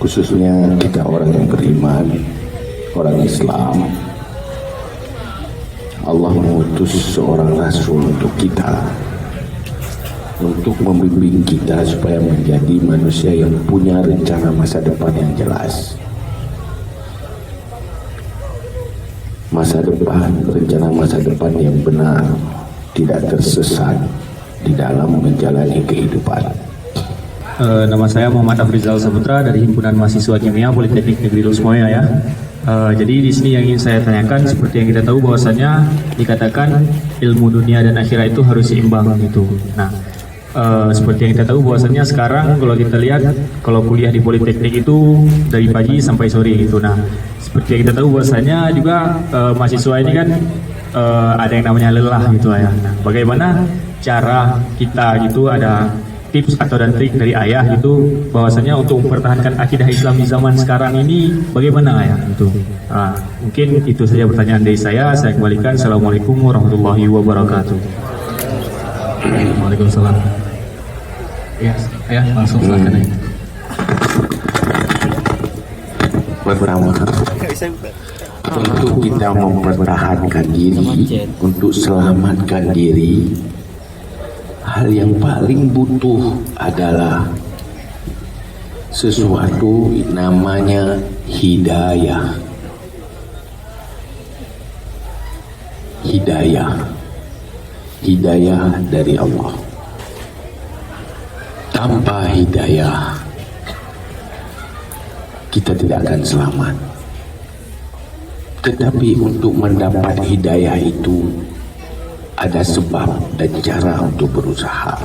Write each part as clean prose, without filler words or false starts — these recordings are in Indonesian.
khususnya kita orang yang beriman, orang Islam. Allah mengutus seorang Rasul untuk kita, untuk membimbing kita supaya menjadi manusia yang punya rencana masa depan yang jelas. Masa depan, rencana masa depan yang benar, tidak tersesat di dalam menjalani kehidupan. Nama saya Muhammad Afrizal Saputra dari Himpunan Mahasiswa Kimia Politeknik Negeri Lusmoyo ya. Jadi di sini yang ingin saya tanyakan, seperti yang kita tahu bahwasanya dikatakan ilmu dunia dan akhirat itu harus seimbang gitu. Nah, seperti yang kita tahu bahwasanya sekarang kalau kita lihat, kalau kuliah di Politeknik itu dari pagi sampai sore gitu. Nah, seperti yang kita tahu bahwasanya juga mahasiswa ini kan ada yang namanya lelah gitu ya. Nah, bagaimana cara kita gitu, ada tips atau dan trik dari ayah gitu bahwasanya untuk mempertahankan akidah Islam di zaman sekarang ini bagaimana ayah itu? Mungkin itu saja pertanyaan dari saya kembalikan. Assalamualaikum warahmatullahi wabarakatuh. Waalaikumsalam. Ya, ayah langsung silakan ayah. Pertama, untuk kita mempertahankan diri, untuk selamatkan diri, hal yang paling butuh adalah sesuatu namanya hidayah. Hidayah dari Allah. Tanpa hidayah kita tidak akan selamat. Tetapi untuk mendapat hidayah itu ada sebab dan cara untuk berusaha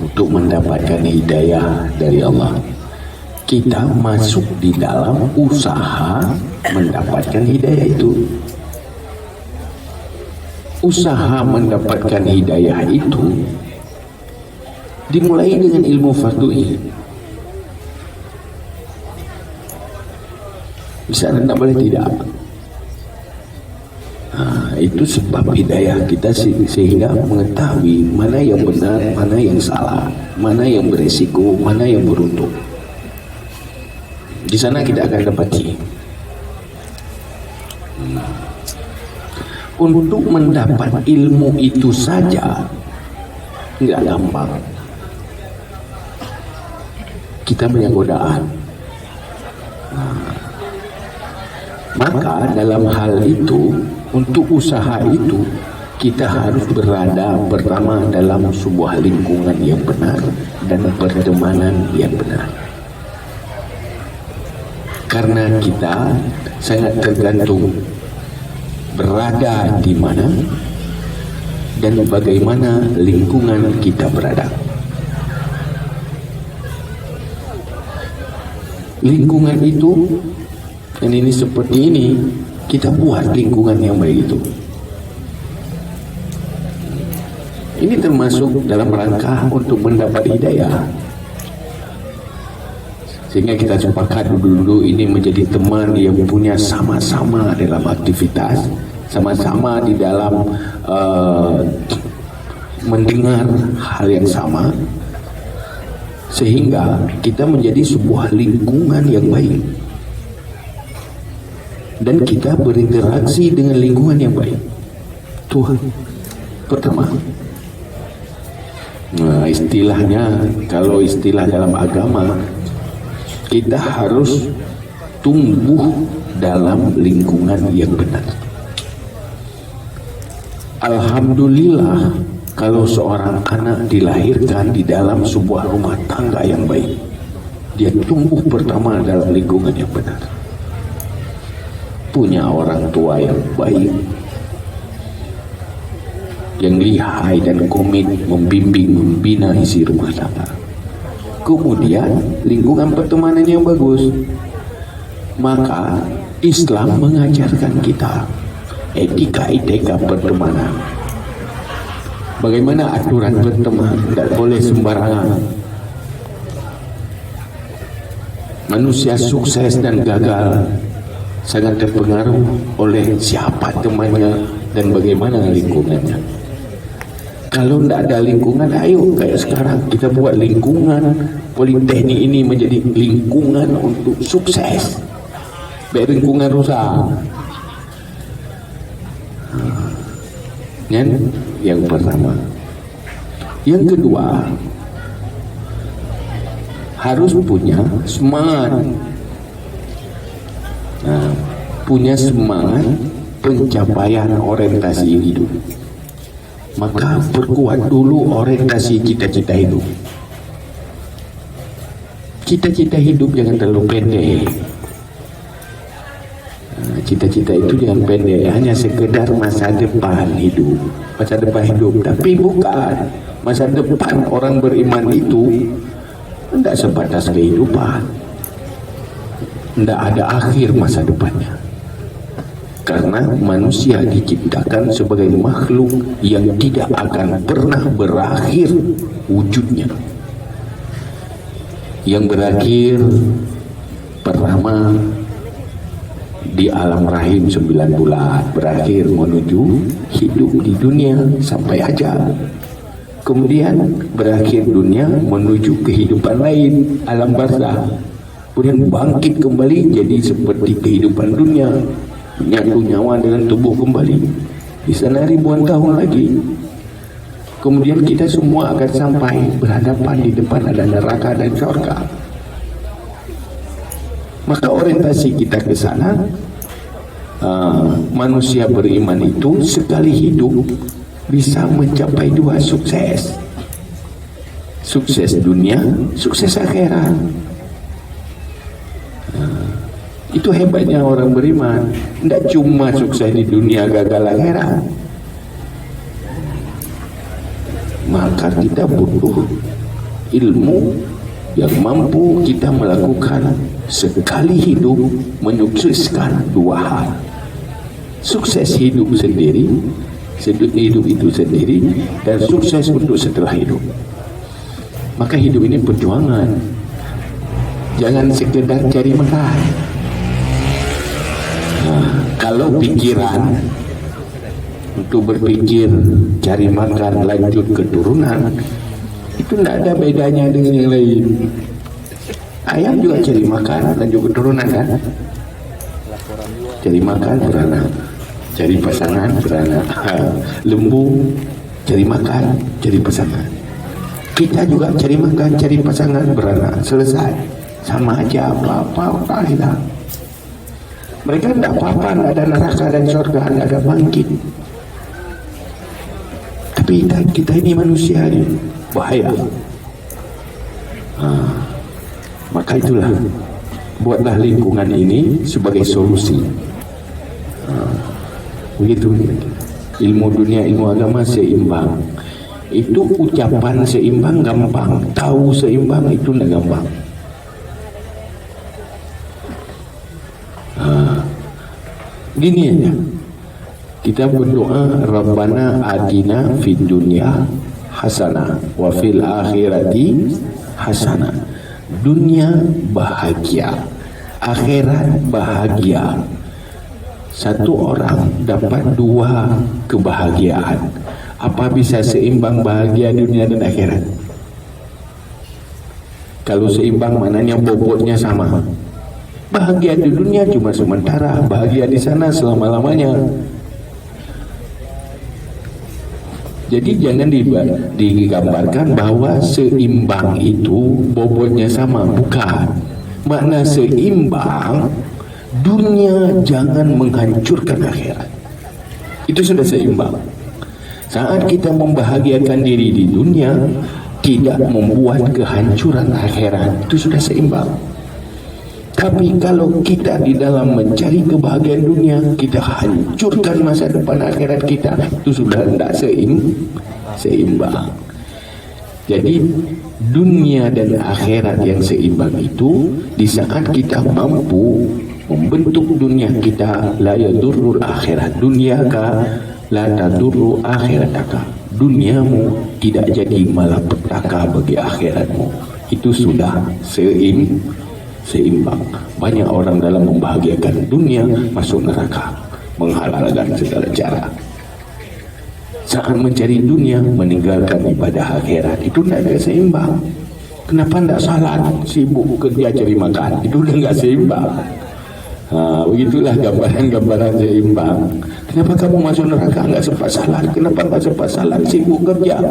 untuk mendapatkan hidayah dari Allah. Kita masuk di dalam usaha mendapatkan hidayah itu. Usaha mendapatkan hidayah itu dimulai dengan ilmu fardu'i. Bisa anda boleh tidak? Itu sebab hidayah kita sehingga mengetahui mana yang benar, mana yang salah, mana yang beresiko, mana yang beruntung. Di sana kita akan dapati. Untuk mendapat ilmu itu saja nggak gampang. Kita banyak godaan. Maka dalam hal itu, untuk usaha itu, kita harus berada pertama dalam sebuah lingkungan yang benar dan pertemanan yang benar. Karena kita sangat tergantung berada di mana dan bagaimana lingkungan kita berada. Lingkungan itu, dan ini seperti ini, kita buat lingkungan yang baik itu. Ini termasuk dalam rangka untuk mendapat hidayah. Sehingga kita sepakat dulu ini menjadi teman yang punya sama-sama dalam aktivitas, sama-sama di dalam mendengar hal yang sama, sehingga kita menjadi sebuah lingkungan yang baik. Dan kita berinteraksi dengan lingkungan yang baik. Tuhan pertama. Nah, istilahnya, kalau istilah dalam agama, kita harus tumbuh dalam lingkungan yang benar. Alhamdulillah kalau seorang anak dilahirkan di dalam sebuah rumah tangga yang baik, dia tumbuh pertama dalam lingkungan yang benar. Punya orang tua yang baik, yang lihai dan komit membimbing, membina isi rumah tangga. Kemudian lingkungan pertemanan yang bagus. Maka Islam mengajarkan kita etika pertemanan. Bagaimana aturan berteman, tidak boleh sembarangan. Manusia sukses dan gagal sangat terpengaruh oleh siapa temannya dan bagaimana lingkungannya. Kalau tidak ada lingkungan, ayo kayak sekarang kita buat lingkungan politeknik ini menjadi lingkungan untuk sukses. Baik lingkungan rusak. Yang pertama. Yang kedua, harus punya semangat. Punya semangat pencapaian orientasi hidup. Maka perkuat dulu orientasi cita-cita hidup. Cita-cita hidup jangan terlalu pendek. Cita-cita itu jangan pendek, hanya sekedar masa depan hidup. Masa depan hidup, tapi bukan masa depan orang beriman itu tidak sebatas kehidupan. Tidak ada akhir masa depannya. Karena manusia diciptakan sebagai makhluk yang tidak akan pernah berakhir wujudnya. Yang berakhir pertama di alam rahim 9 bulan, berakhir menuju hidup di dunia sampai ajal. Kemudian berakhir dunia menuju kehidupan lain, alam barzakh. Kemudian bangkit kembali jadi seperti kehidupan dunia, menyatu nyawa dengan tubuh kembali di sana ribuan tahun lagi. Kemudian kita semua akan sampai berhadapan di depan ada neraka dan surga. Maka orientasi kita ke sana, manusia beriman itu sekali hidup bisa mencapai 2 sukses. Sukses dunia, sukses akhirat. Itu hebatnya orang beriman. Tidak cuma sukses di dunia, gagal akhirat. Maka kita butuh ilmu yang mampu kita melakukan sekali hidup menyukseskan 2 hal. Sukses hidup sendiri, hidup itu sendiri, dan sukses untuk setelah hidup. Maka hidup ini perjuangan. Jangan sekedar cari makan. Kalau pikiran untuk berpikir cari makan lanjut keturunan, itu tidak ada bedanya dengan yang lain. Ayam juga cari makan lanjut keturunan kan? Cari makan beranak, cari pasangan beranak. Lembu cari makan, cari pasangan. Kita juga cari makan, cari pasangan, beranak. Selesai, sama aja apa-apa kita. Mereka tidak apa-apa, tidak ada neraka dan surga, tidak ada bangkit. Tapi kita ini manusia ini bahaya. Maka itulah, buatlah lingkungan ini sebagai solusi. Begitu. Ilmu dunia, ilmu agama seimbang. Itu ucapan seimbang gampang, tahu seimbang itu tidak gampang. Gini aja, kita berdoa, Rabbana atina fid dunya hasanah wa fil akhirati hasanah. Dunia bahagia, akhirat bahagia. Satu orang dapat 2 kebahagiaan. Apa bisa seimbang bahagia dunia dan akhirat? Kalau seimbang maknanya bobotnya sama. Bahagia di dunia cuma sementara, bahagia di sana selama-lamanya. Jadi jangan digambarkan bahwa seimbang itu bobotnya sama, bukan. Makna seimbang, dunia jangan menghancurkan akhirat. Itu sudah seimbang. Saat kita membahagiakan diri di dunia, tidak membuat kehancuran akhirat, itu sudah seimbang. Tapi kalau kita di dalam mencari kebahagiaan dunia, kita hancurkan masa depan akhirat kita, itu sudah tidak seimbang. Jadi dunia dan akhirat yang seimbang itu di saat kita mampu membentuk dunia kita, la yadurrul akhirat dunyaka la tadurru akhirataka. Duniamu tidak jadi malapetaka bagi akhiratmu. Itu sudah seimbang. Banyak orang dalam membahagiakan dunia masuk neraka, menghalalkan segala cara. saat mencari dunia meninggalkan ibadah akhirat. Itu tidak ada seimbang. Kenapa tidak salat, sibuk kerja cari makan? Itu udah nggak seimbang. Begitulah gambaran-gambaran seimbang. Kenapa kamu masuk neraka nggak sempat salat? Kenapa nggak sempat salat, sibuk kerja?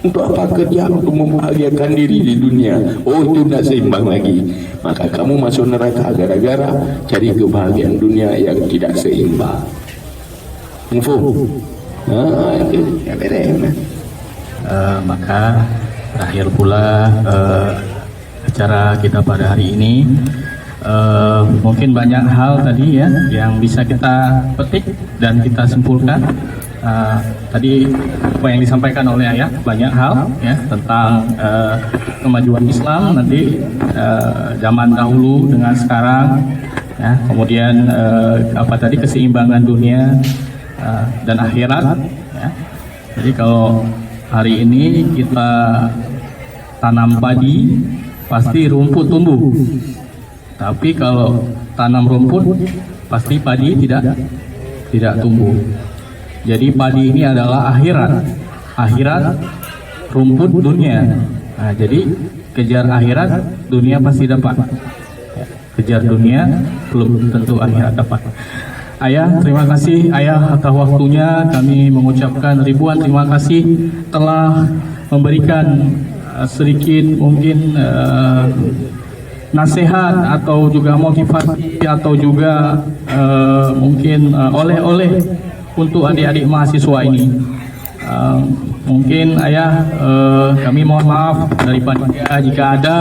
Untuk apa kerja? Untuk membahagiakan diri di dunia. Oh, itu tidak seimbang lagi. Maka kamu masuk neraka gara-gara cari kebahagiaan dunia yang tidak seimbang. Info. Itu ya beres. Maka terakhir pula acara kita pada hari ini. Mungkin banyak hal tadi ya yang bisa kita petik dan kita simpulkan. Tadi apa yang disampaikan oleh Ayah banyak hal ya tentang kemajuan Islam nanti zaman dahulu dengan sekarang ya, kemudian apa tadi keseimbangan dunia dan akhirat ya. Jadi kalau hari ini kita tanam padi pasti rumput tumbuh, tapi kalau tanam rumput pasti padi tidak tumbuh. Jadi padi ini adalah akhirat rumput dunia. Nah, jadi kejar akhirat, dunia pasti dapat. Kejar dunia, belum tentu akhirat dapat. Ayah, terima kasih Ayah atas waktunya. Kami mengucapkan ribuan terima kasih telah memberikan sedikit mungkin nasihat atau juga motivasi atau juga mungkin oleh-oleh untuk adik-adik mahasiswa ini. Mungkin Ayah kami mohon maaf daripada jika ada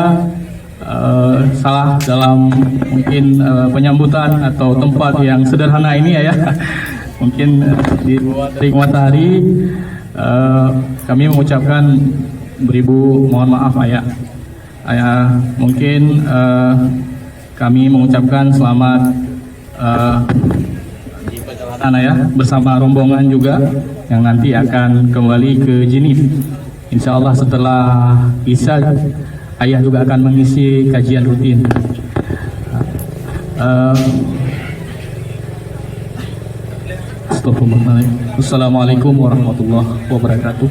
salah dalam mungkin penyambutan atau tempat yang sederhana ini Ayah. Mungkin di terik matahari kami mengucapkan beribu mohon maaf Ayah. Ayah mungkin kami mengucapkan selamat ya bersama rombongan juga yang nanti akan kembali ke Genif. Insya Allah setelah Isya Ayah juga akan mengisi kajian rutin. Assalamualaikum warahmatullahi wabarakatuh.